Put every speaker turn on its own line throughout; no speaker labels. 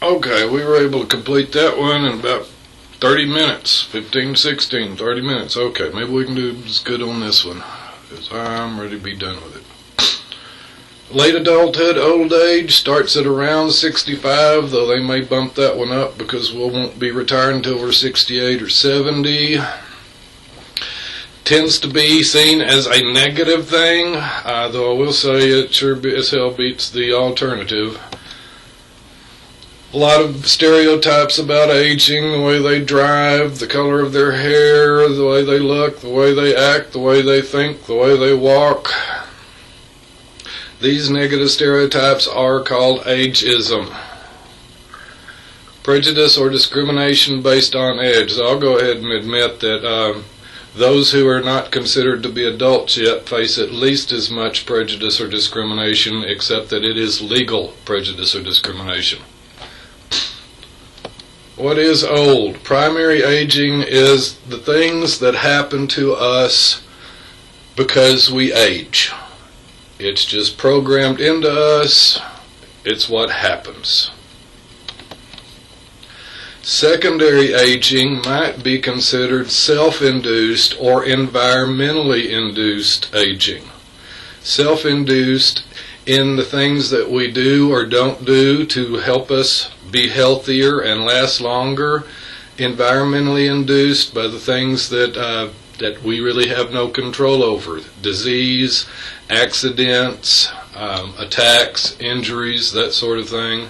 Okay, we were able to complete that one in about 30 minutes. 15, 16, 30 minutes. Okay, maybe we can do as good on this one, because I'm ready to be done with it. Late adulthood, old age, starts at around 65, though they may bump that one up because we won't be retired until we're 68 or 70. Tends to be seen as a negative thing, though I will say it sure as hell beats the alternative. A lot of stereotypes about aging, the way they drive, the color of their hair, the way they look, the way they act, the way they think, the way they walk. These negative stereotypes are called ageism. Prejudice or discrimination based on age. So I'll go ahead and admit that those who are not considered to be adults yet face at least as much prejudice or discrimination, except that it is legal prejudice or discrimination. What is old? Primary aging is the things that happen to us because we age. It's just programmed into us. It's what happens. Secondary aging might be considered self-induced or environmentally induced aging. Self-induced in the things that we do or don't do to help us be healthier and last longer. Environmentally induced by the things that we really have no control over. Disease, accidents, attacks, injuries, that sort of thing.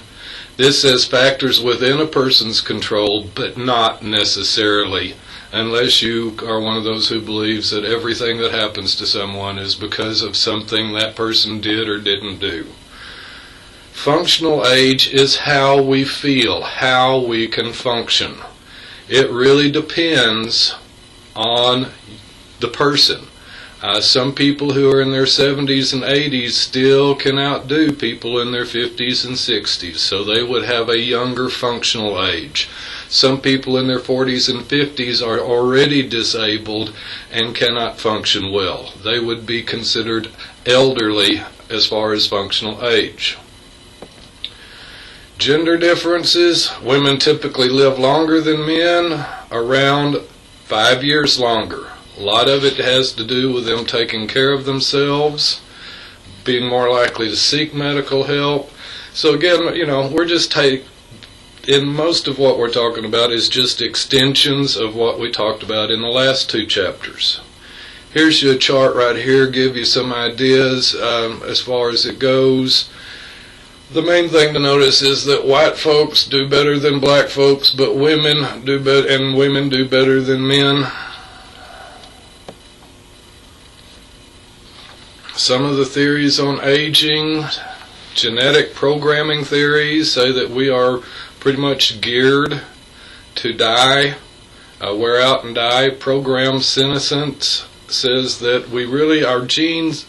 This says factors within a person's control, but not necessarily, unless you are one of those who believes that everything that happens to someone is because of something that person did or didn't do. Functional age is how we feel, how we can function. It really depends on the person. Some people who are in their 70s and 80s still can outdo people in their 50s and 60s, so they would have a younger functional age. Some people in their 40s and 50s are already disabled and cannot function well. They would be considered elderly as far as functional age. Gender differences. Women typically live longer than men, around 5 years longer. A lot of it has to do with them taking care of themselves, being more likely to seek medical help. So again, we're just in most of what we're talking about is just extensions of what we talked about in the last two chapters. Here's your chart right here, give you some ideas as far as it goes. The main thing to notice is that white folks do better than black folks, but women do better, and women do better than men. Some of the theories on aging, genetic programming theories, say that we are pretty much geared to die, wear out and die. Program senescence says that our genes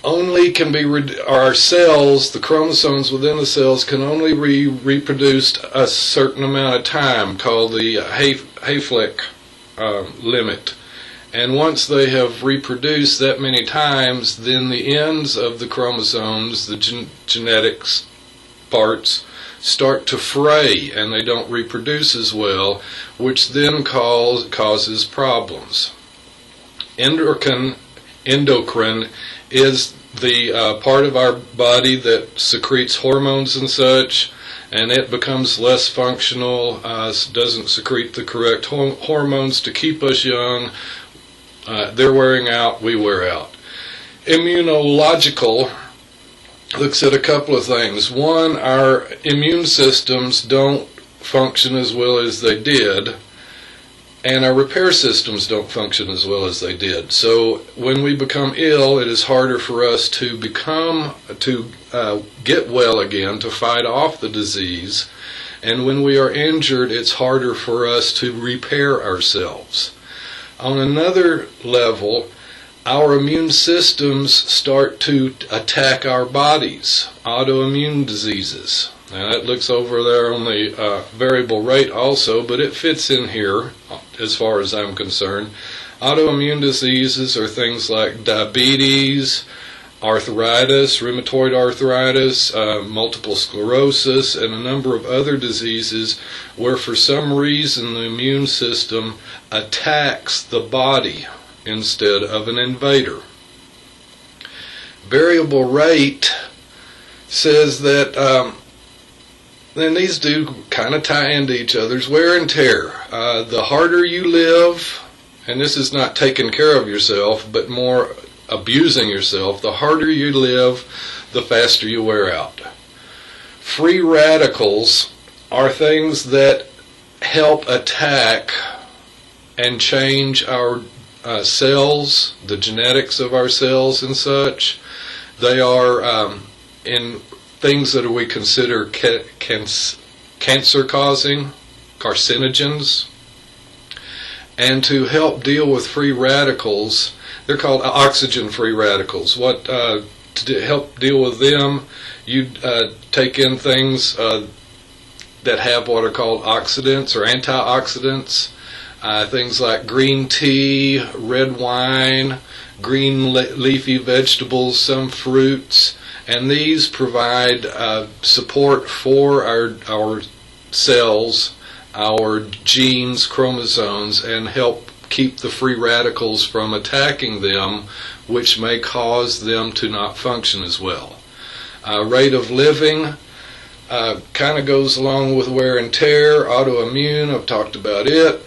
only can be, our cells, the chromosomes within the cells, can only be reproduced a certain amount of time, called the Hayflick limit. And once they have reproduced that many times, then the ends of the chromosomes, the genetics parts, start to fray and they don't reproduce as well, which then causes problems. Endocrine is the part of our body that secretes hormones and such, and it becomes less functional, doesn't secrete the correct hormones to keep us young. They're wearing out, we wear out. Immunological looks at a couple of things. One, our immune systems don't function as well as they did, and our repair systems don't function as well as they did. So when we become ill, it is harder for us to get well again, to fight off the disease. And when we are injured, it's harder for us to repair ourselves. On another level, our immune systems start to attack our bodies, autoimmune diseases. Now that looks over there on the variable rate also, but it fits in here as far as I'm concerned. Autoimmune diseases are things like diabetes, arthritis, rheumatoid arthritis, multiple sclerosis, and a number of other diseases where for some reason the immune system attacks the body instead of an invader. Variable rate says that, and these do kind of tie into each other's wear and tear. The harder you live, and this is not taking care of yourself, but more abusing yourself, the harder you live, the faster you wear out. Free radicals are things that help attack and change our cells, the genetics of our cells and such. They are in things that we consider cancer-causing, carcinogens. And to help deal with free radicals, they're called oxygen-free radicals. To help deal with them, you take in things that have what are called oxidants or antioxidants, things like green tea, red wine, green leafy vegetables, some fruits, and these provide support for our cells, our genes, chromosomes, and help keep the free radicals from attacking them, which may cause them to not function as well. Rate of living kind of goes along with wear and tear. Autoimmune, I've talked about it.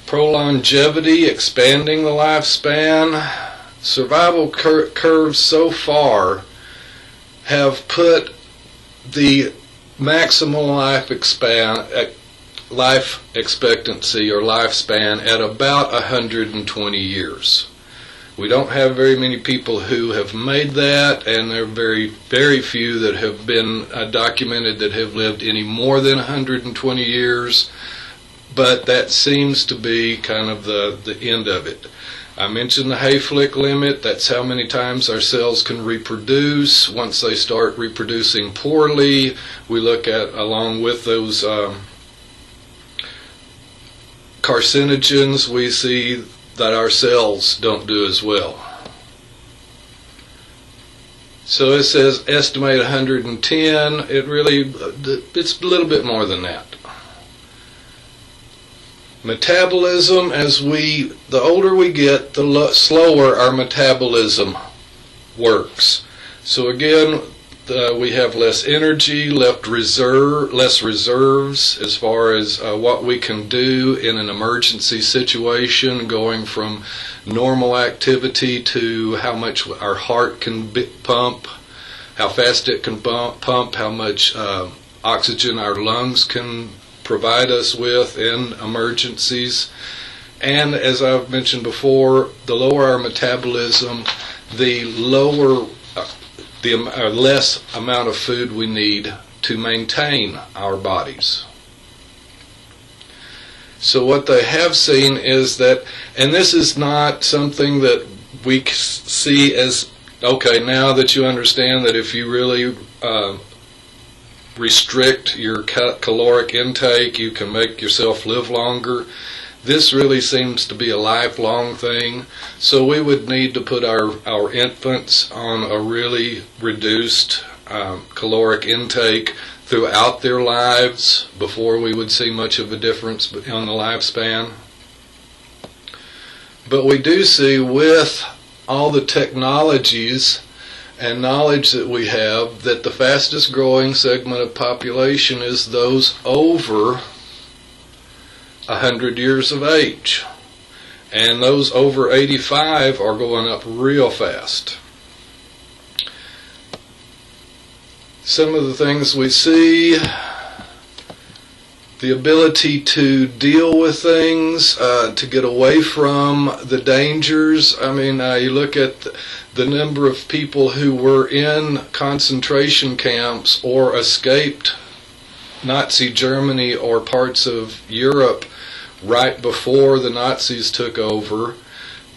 Prolongevity, expanding the lifespan. Survival curves so far have put the maximal life expectancy or lifespan at about 120 years. We don't have very many people who have made that, and there are very, very few that have been documented that have lived any more than 120 years, but that seems to be kind of the end of it. I mentioned the Hayflick limit. That's how many times our cells can reproduce. Once they start reproducing poorly, we look at, along with those carcinogens, we see that our cells don't do as well. So it says estimate 110. It's a little bit more than that. Metabolism, the older we get, the slower our metabolism works. So again, we have less energy, less reserves as far as what we can do in an emergency situation, going from normal activity to how much our heart can pump, how fast it can pump, how much oxygen our lungs can provide us with in emergencies. And as I've mentioned before, the lower our metabolism, the less amount of food we need to maintain our bodies. So what they have seen is that, and this is not something that we see as, okay, now that you understand that if you really restrict your caloric intake, you can make yourself live longer. This really seems to be a lifelong thing, so we would need to put our infants on a really reduced caloric intake throughout their lives before we would see much of a difference on the lifespan. But we do see, with all the technologies and knowledge that we have, that the fastest growing segment of population is those over 100 years of age. And those over 85 are going up real fast. Some of the things we see, the ability to deal with things, to get away from the dangers. I mean, you look at the number of people who were in concentration camps or escaped Nazi Germany or parts of Europe right before the Nazis took over.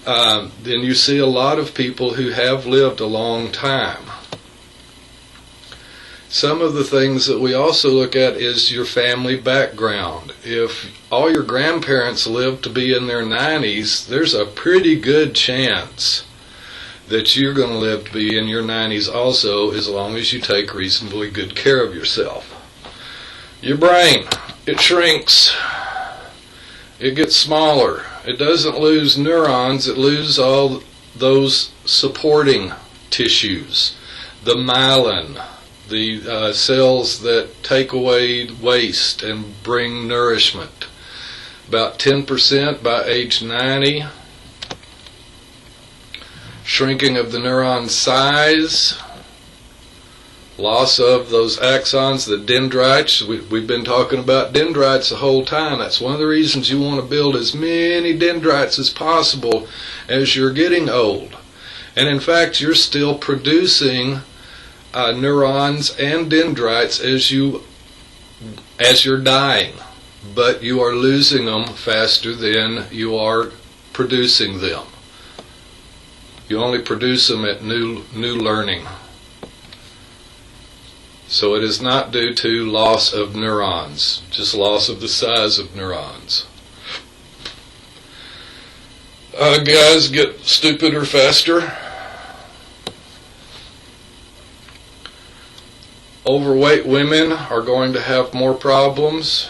Then you see a lot of people who have lived a long time. Some of the things that we also look at is your family background. If all your grandparents lived to be in their 90s, there's a pretty good chance that you're going to live to be in your 90s also, as long as you take reasonably good care of yourself. Your brain, it shrinks. It gets smaller. It doesn't lose neurons, it loses all those supporting tissues. The myelin, the cells that take away waste and bring nourishment. About 10% by age 90. Shrinking of the neuron size. Loss of those axons, the dendrites. We've been talking about dendrites the whole time. That's one of the reasons you want to build as many dendrites as possible as you're getting old. And in fact, you're still producing neurons and dendrites as you're dying, but you are losing them faster than you are producing them. You only produce them at new learning. So it is not due to loss of neurons, just loss of the size of neurons. Guys get stupider faster. Overweight women are going to have more problems,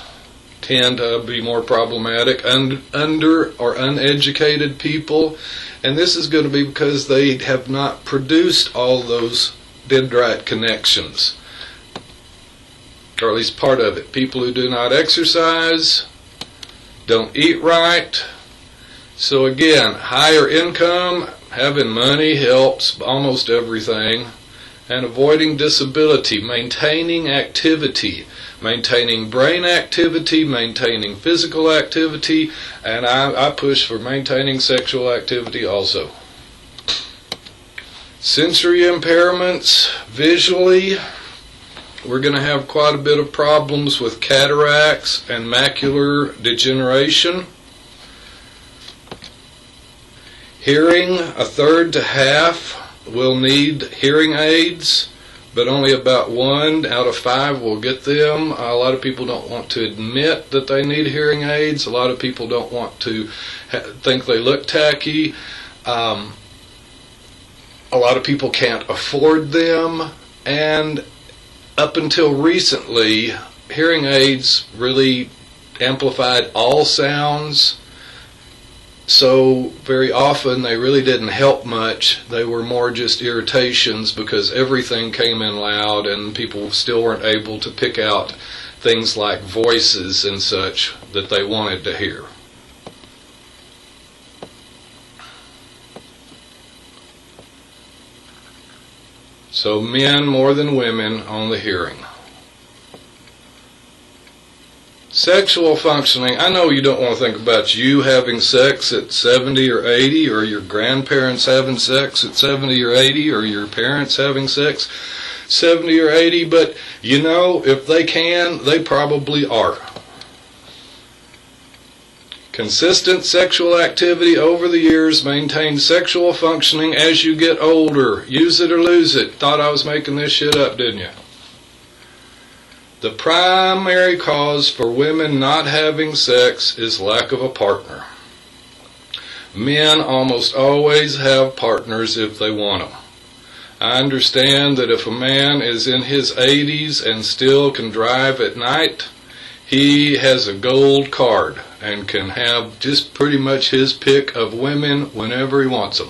tend to be more problematic. Under or uneducated people, and this is going to be because they have not produced all those dendrite connections, or at least part of it. People who do not exercise, don't eat right. So again, higher income, having money helps almost everything. And avoiding disability, maintaining activity, maintaining brain activity, maintaining physical activity, and I push for maintaining sexual activity also. Sensory impairments, visually, we're going to have quite a bit of problems with cataracts and macular degeneration. Hearing, a third to half will need hearing aids, but only about 1 out of 5 will get them. A lot of people don't want to admit that they need hearing aids. A lot of people don't want to think they look tacky. A lot of people can't afford them, and up until recently, hearing aids really amplified all sounds. So very often they really didn't help much. They were more just irritations because everything came in loud and people still weren't able to pick out things like voices and such that they wanted to hear. So men more than women on the hearing. Sexual functioning, I know you don't want to think about you having sex at 70 or 80, or your grandparents having sex at 70 or 80, or your parents having sex 70 or 80, but you know, if they can, they probably are. Consistent sexual activity over the years maintains sexual functioning as you get older. Use it or lose it. Thought I was making this shit up, didn't you? The primary cause for women not having sex is lack of a partner. Men almost always have partners if they want them. I understand that if a man is in his 80s and still can drive at night, he has a gold card and can have just pretty much his pick of women whenever he wants them.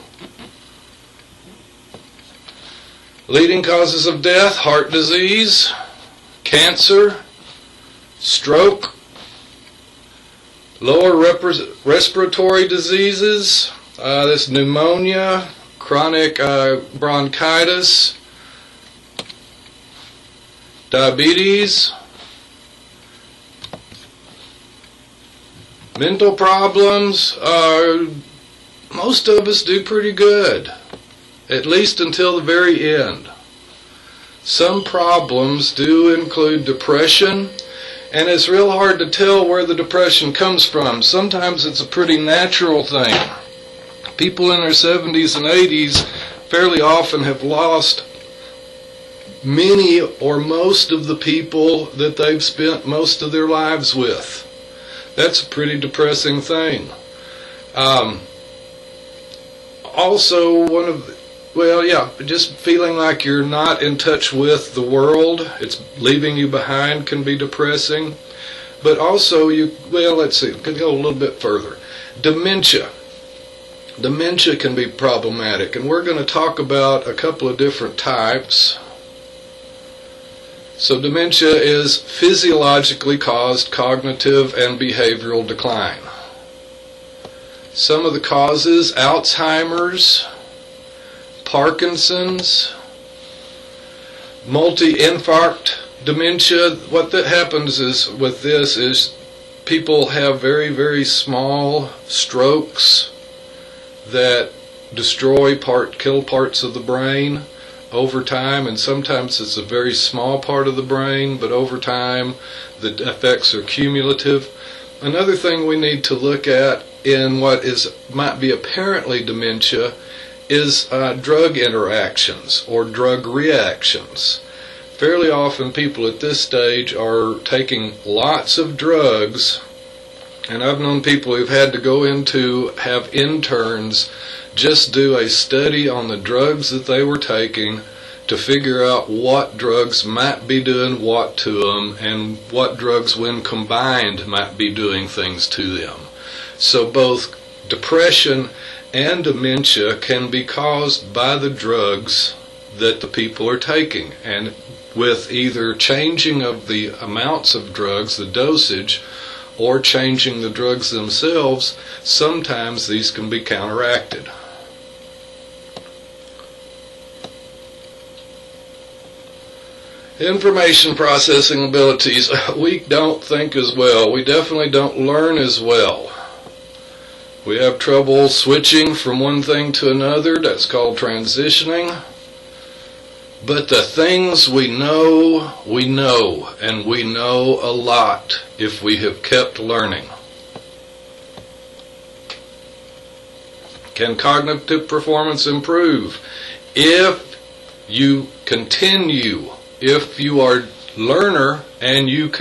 Leading causes of death: heart disease, cancer, stroke, lower respiratory diseases, this pneumonia, chronic bronchitis, diabetes, mental problems. Most of us do pretty good, at least until the very end. Some problems do include depression, and it's real hard to tell where the depression comes from. Sometimes it's a pretty natural thing. People in their 70s and 80s fairly often have lost many or most of the people that they've spent most of their lives with. That's a pretty depressing thing. Also, just feeling like you're not in touch with the world, it's leaving you behind, can be depressing. But also, could go a little bit further. Dementia. Dementia can be problematic, and we're going to talk about a couple of different types. So dementia is physiologically caused cognitive and behavioral decline. Some of the causes: Alzheimer's, Parkinson's, multi-infarct dementia. What that happens is with this is people have very, very small strokes that kill parts of the brain over time, and sometimes it's a very small part of the brain, but over time the effects are cumulative. Another thing we need to look at in what might be apparently dementia is drug interactions or drug reactions. Fairly often people at this stage are taking lots of drugs, and I've known people who've had to go have interns just do a study on the drugs that they were taking to figure out what drugs might be doing what to them, and what drugs, when combined, might be doing things to them. So both depression and dementia can be caused by the drugs that the people are taking, and with either changing of the amounts of drugs, the dosage, or changing the drugs themselves, sometimes these can be counteracted. Information processing abilities. We don't think as well. We definitely don't learn as well. We have trouble switching from one thing to another. That's called transitioning. But the things we know, and we know a lot if we have kept learning. Can cognitive performance improve? If you continue, if you are a learner and you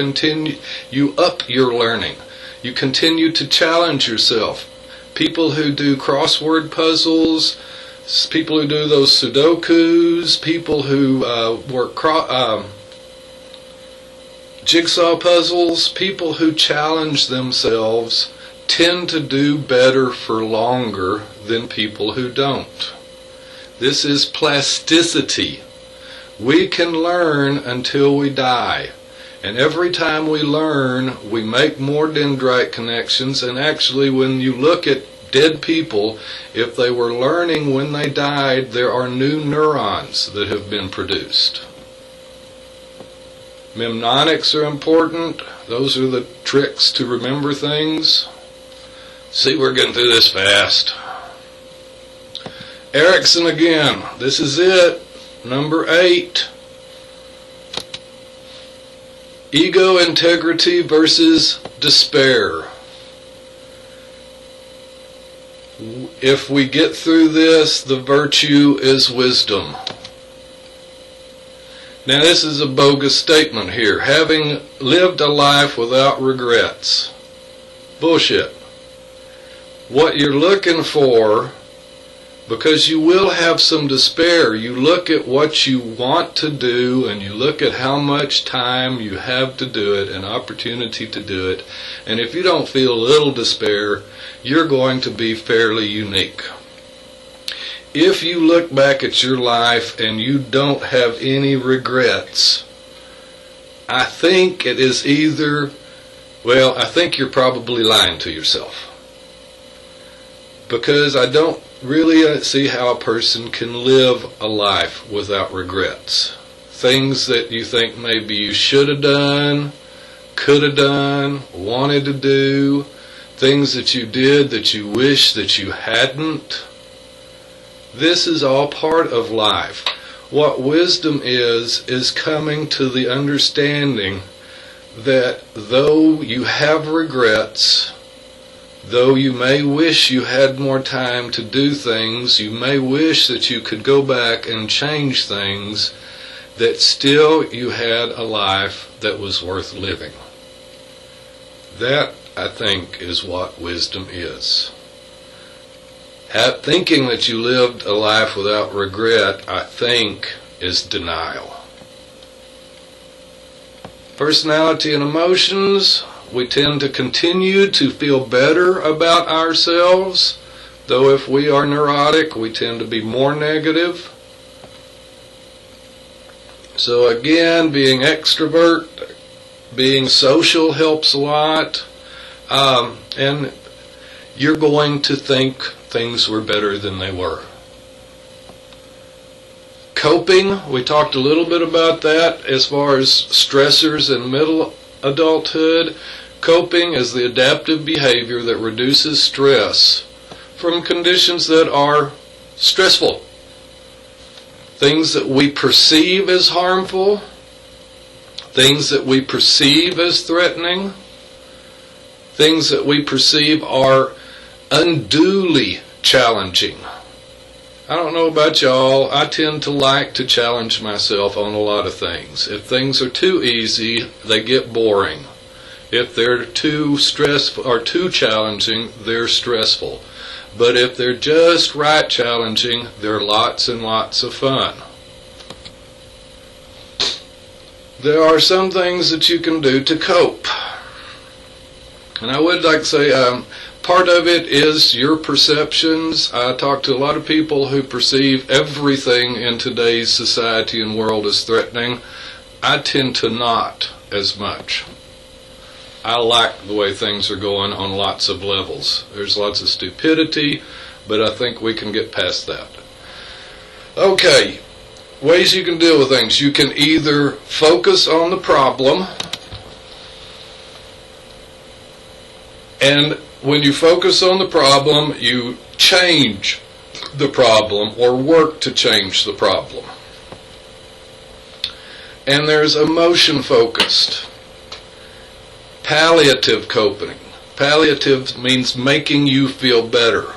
up your learning, you continue to challenge yourself. People who do crossword puzzles, people who do those Sudokus, people who work jigsaw puzzles, people who challenge themselves tend to do better for longer than people who don't. This is plasticity. We can learn until we die. And every time we learn, we make more dendrite connections. And actually, when you look at dead people, if they were learning when they died, there are new neurons that have been produced. Mnemonics are important. Those are the tricks to remember things. See, we're getting through this fast. Erickson again. This is it. Number 8. Ego integrity versus despair. If we get through this, the virtue is wisdom. Now, this is a bogus statement here. Having lived a life without regrets. Bullshit. What you're looking for, because you will have some despair, you look at what you want to do and you look at how much time you have to do it, an opportunity to do it, and if you don't feel a little despair, you're going to be fairly unique. If you look back at your life and you don't have any regrets, I think it is I think you're probably lying to yourself. Because I don't really see how a person can live a life without regrets. Things that you think maybe you should have done, could have done, wanted to do, things that you did that you wish that you hadn't. This is all part of life. What wisdom is coming to the understanding that though you have regrets, though you may wish you had more time to do things, you may wish that you could go back and change things, that still you had a life that was worth living. That, I think, is what wisdom is. Thinking that you lived a life without regret, I think, is denial. Personality and emotions, we tend to continue to feel better about ourselves, though if we are neurotic, we tend to be more negative. So again, being extrovert, being social helps a lot, and you're going to think things were better than they were. Coping, we talked a little bit about that as far as stressors in middle adulthood. Coping is the adaptive behavior that reduces stress from conditions that are stressful. Things that we perceive as harmful, things that we perceive as threatening, things that we perceive are unduly challenging. I don't know about y'all, I tend to like to challenge myself on a lot of things. If things are too easy, they get boring. If they're too stressful or too challenging, they're stressful. But if they're just right challenging, they're lots and lots of fun. There are some things that you can do to cope. And I would like to say, part of it is your perceptions. I talk to a lot of people who perceive everything in today's society and world as threatening. I tend to not as much. I like the way things are going on lots of levels. There's lots of stupidity, but I think we can get past that. Okay, ways you can deal with things. You can either focus on the problem, and when you focus on the problem, you change the problem or work to change the problem. And there's emotion focused. Palliative coping. Palliative means making you feel better.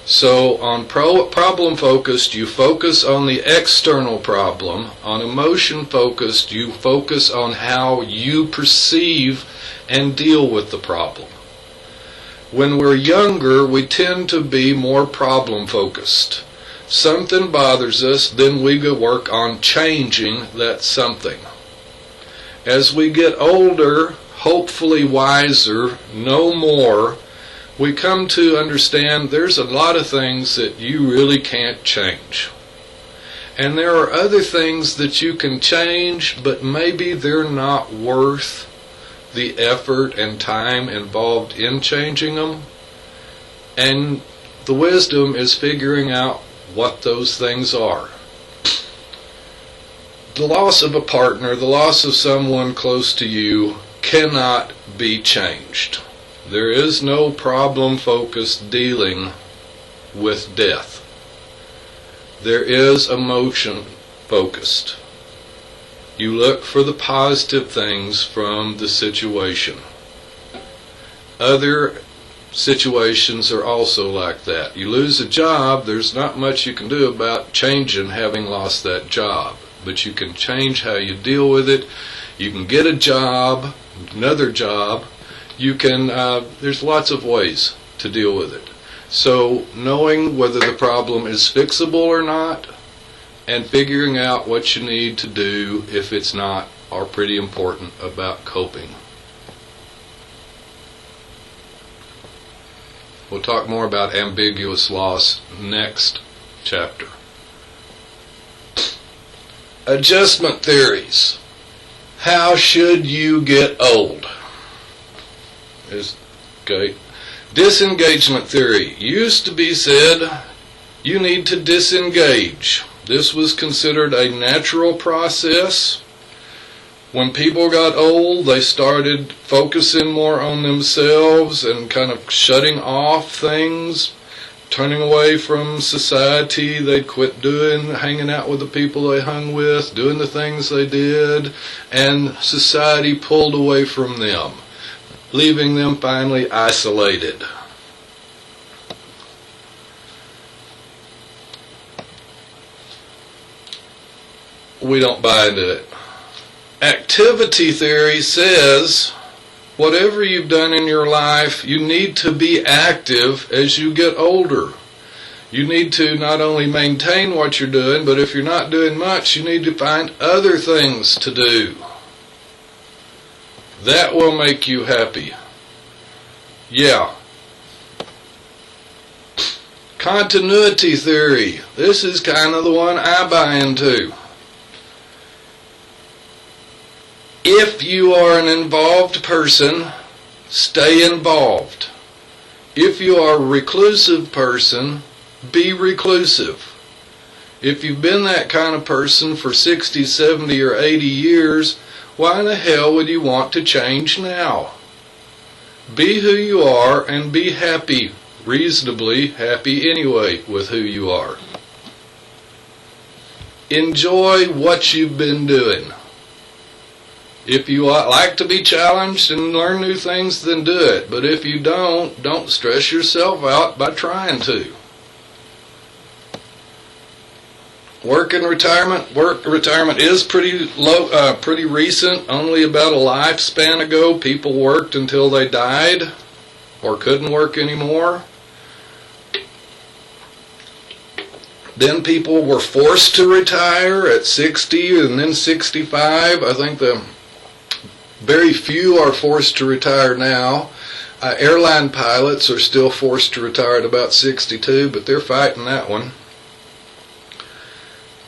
So on problem focused, you focus on the external problem. On emotion focused, you focus on how you perceive and deal with the problem. When we're younger, we tend to be more problem focused. Something bothers us, then we go work on changing that something. As we get older, hopefully wiser, know more, we come to understand there's a lot of things that you really can't change. And there are other things that you can change, but maybe they're not worth the effort and time involved in changing them. And the wisdom is figuring out what those things are. The loss of a partner, the loss of someone close to you, cannot be changed. There is no problem-focused dealing with death. There is emotion-focused. You look for the positive things from the situation. Other situations are also like that. You lose a job, there's not much you can do about changing having lost that job. But you can change how you deal with it. You can get a job, another job. You can, there's lots of ways to deal with it. So knowing whether the problem is fixable or not, and figuring out what you need to do if it's not, are pretty important about coping. We'll talk more about ambiguous loss next chapter. Adjustment theories. How should you get old? Okay. Disengagement theory. Used to be said you need to disengage. This was considered a natural process. When people got old, they started focusing more on themselves and kind of shutting off things, turning away from society. They'd quit hanging out with the people they hung with, doing the things they did, and society pulled away from them, leaving them finally isolated. we don't buy into it. Activity theory says whatever you've done in your life, you need to be active as you get older. You need to not only maintain what you're doing, but if you're not doing much, you need to find other things to do. That will make you happy. Yeah. Continuity theory. This is kind of the one I buy into. If you are an involved person, stay involved. If you are a reclusive person, be reclusive. If you've been that kind of person for 60, 70, or 80 years, why in the hell would you want to change now? Be who you are and be happy, reasonably happy anyway with who you are. Enjoy what you've been doing. If you like to be challenged and learn new things, then do it. But if you don't stress yourself out by trying to. Work and retirement. Retirement is pretty recent. Only about a lifespan ago, people worked until they died or couldn't work anymore. Then people were forced to retire at 60 and then 65. I think very few are forced to retire now. Airline pilots are still forced to retire at about 62, but they're fighting that one.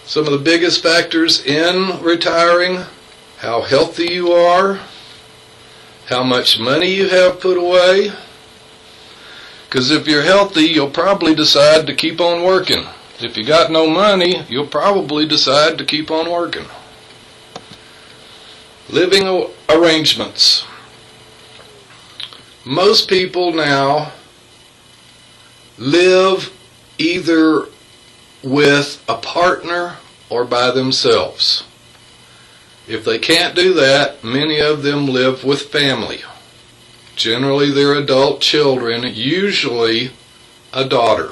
Some of the biggest factors in retiring: how healthy you are, how much money you have put away. Because if you're healthy, you'll probably decide to keep on working. If you got no money, you'll probably decide to keep on working. Living arrangements. Most people now live either with a partner or by themselves. If they can't do that, many of them live with family. Generally, they're adult children, usually a daughter.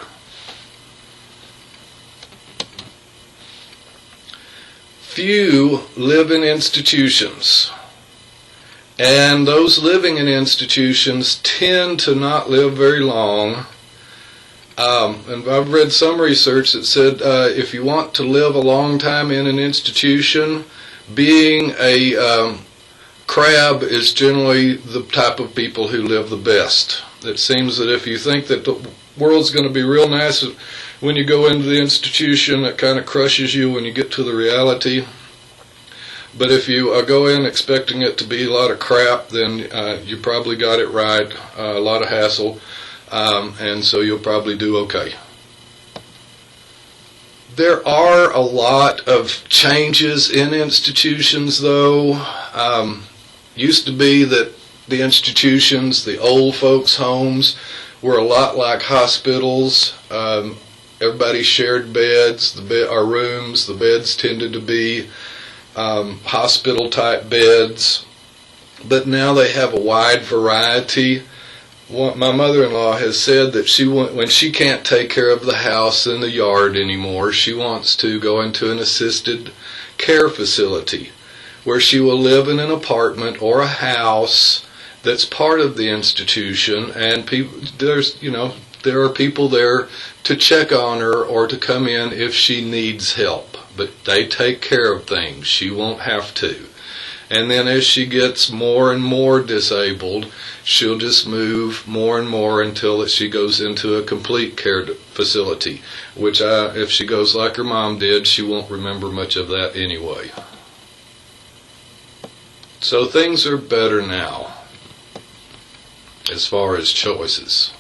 Few live in institutions, and those living in institutions tend to not live very long. And I've read some research that said if you want to live a long time in an institution, being a crab is generally the type of people who live the best. It seems that if you think that the world's going to be real nice when you go into the institution, it kind of crushes you when you get to the reality. But if you go in expecting it to be a lot of crap, then you probably got it right, a lot of hassle, and so you'll probably do okay. There are a lot of changes in institutions, though. Used to be that the institutions, the old folks' homes, were a lot like hospitals. Everybody shared beds, our rooms. The beds tended to be hospital-type beds. But now they have a wide variety. My mother-in-law has said that when she can't take care of the house and the yard anymore, she wants to go into an assisted care facility where she will live in an apartment or a house that's part of the institution, and there are people there to check on her or to come in if she needs help. But they take care of things. She won't have to. And then as she gets more and more disabled, she'll just move more and more until she goes into a complete care facility, which if she goes like her mom did, she won't remember much of that anyway. So things are better now as far as choices.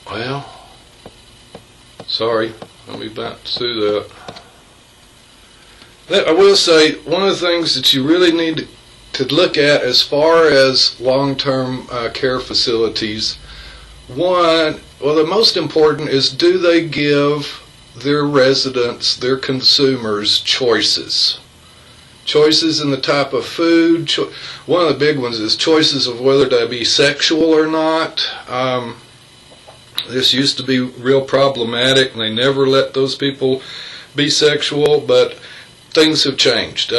Well, sorry, let me bounce through that. I will say, one of the things that you really need to look at as far as long-term care facilities, the most important is, do they give their residents, their consumers, choices? Choices in the type of food. One of the big ones is choices of whether to be sexual or not. This used to be real problematic, and they never let those people be sexual, but things have changed.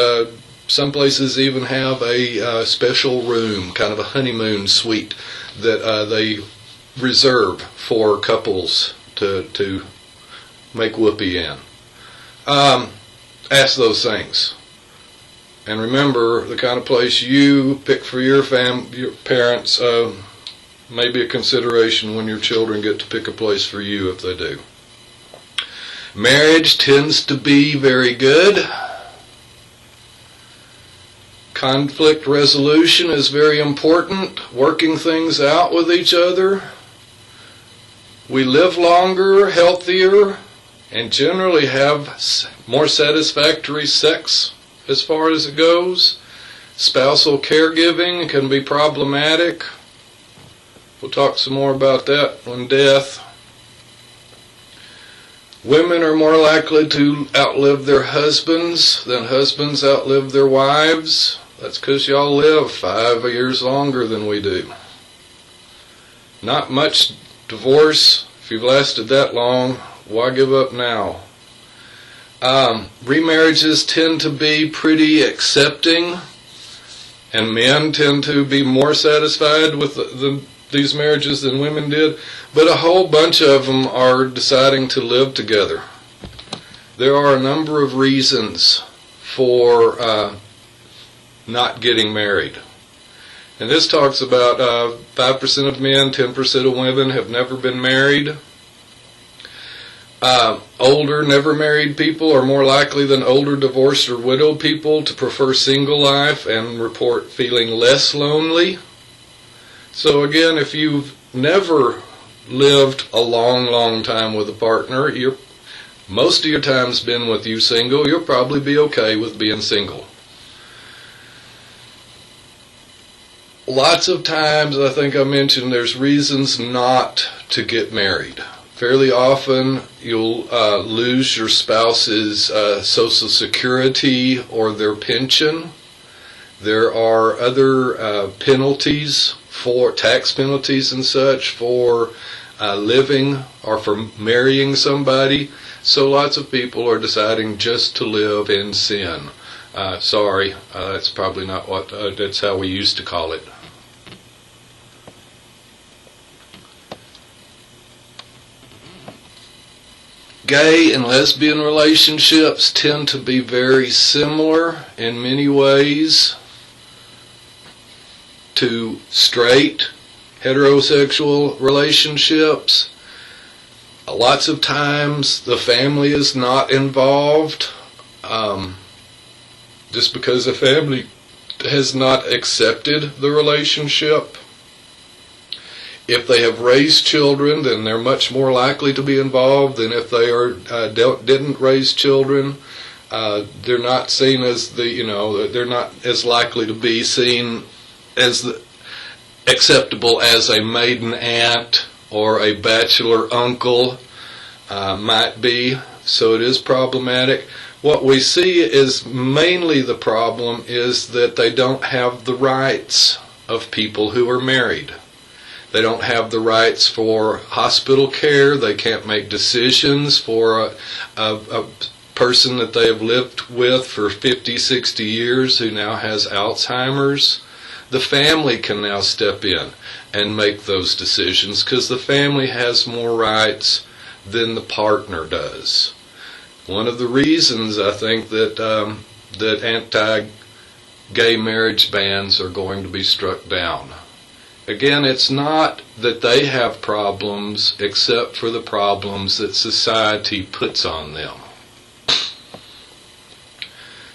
Some places even have a special room, kind of a honeymoon suite, that they reserve for couples to make whoopee in. Ask those things. And remember, the kind of place you pick for your parents may be a consideration when your children get to pick a place for you, if they do. Marriage tends to be very good. Conflict resolution is very important, working things out with each other. We live longer, healthier, and generally have more satisfactory sex as far as it goes. Spousal caregiving can be problematic. We'll talk some more about that on death. Women are more likely to outlive their husbands than husbands outlive their wives. That's because y'all live 5 years longer than we do. Not much divorce. If you've lasted that long, why give up now? Remarriages tend to be pretty accepting, and men tend to be more satisfied with these marriages than women did, but a whole bunch of them are deciding to live together. There are a number of reasons for not getting married. And this talks about 5% of men, 10% of women have never been married. Older, never married people are more likely than older divorced or widowed people to prefer single life and report feeling less lonely. So again, if you've never lived a long time with a partner, most of your time's been with you single, you'll probably be okay with being single. Lots of times, I think I mentioned, there's reasons not to get married. Fairly often, you'll lose your spouse's Social Security or their pension. There are other penalties, for tax penalties and such, for living or for marrying somebody. So lots of people are deciding just to live in sin. That's probably not what, that's how we used to call it. Gay and lesbian relationships tend to be very similar in many ways to straight heterosexual relationships. Lots of times the family is not involved, just because the family has not accepted the relationship. If they have raised children, then they're much more likely to be involved than if they didn't raise children. They're not seen as they're not as likely to be seen as acceptable as a maiden aunt or a bachelor uncle might be. So it is problematic. What we see is mainly the problem is that they don't have the rights of people who are married. They don't have the rights for hospital care. They can't make decisions for a person that they have lived with for 50, 60 years who now has Alzheimer's. The family can now step in and make those decisions because the family has more rights than the partner does. One of the reasons I think that anti-gay marriage bans are going to be struck down. Again, it's not that they have problems except for the problems that society puts on them.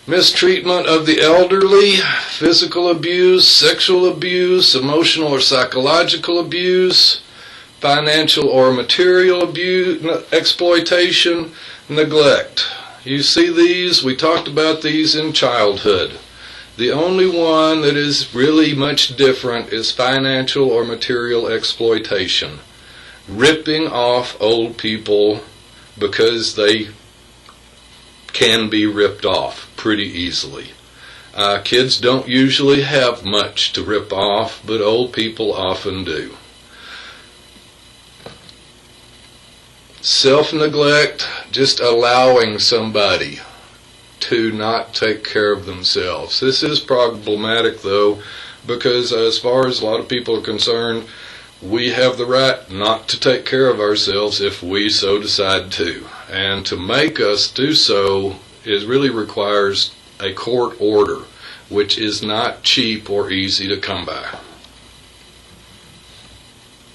Mistreatment of the elderly, physical abuse, sexual abuse, emotional or psychological abuse, financial or material abuse, exploitation, neglect. You see these, we talked about these in childhood. The only one that is really much different is financial or material exploitation. Ripping off old people because they can be ripped off pretty easily. Kids don't usually have much to rip off, but old people often do. Self-neglect, just allowing somebody to not take care of themselves. This is problematic though, because as far as a lot of people are concerned, we have the right not to take care of ourselves if we so decide to. And to make us do so really requires a court order, which is not cheap or easy to come by.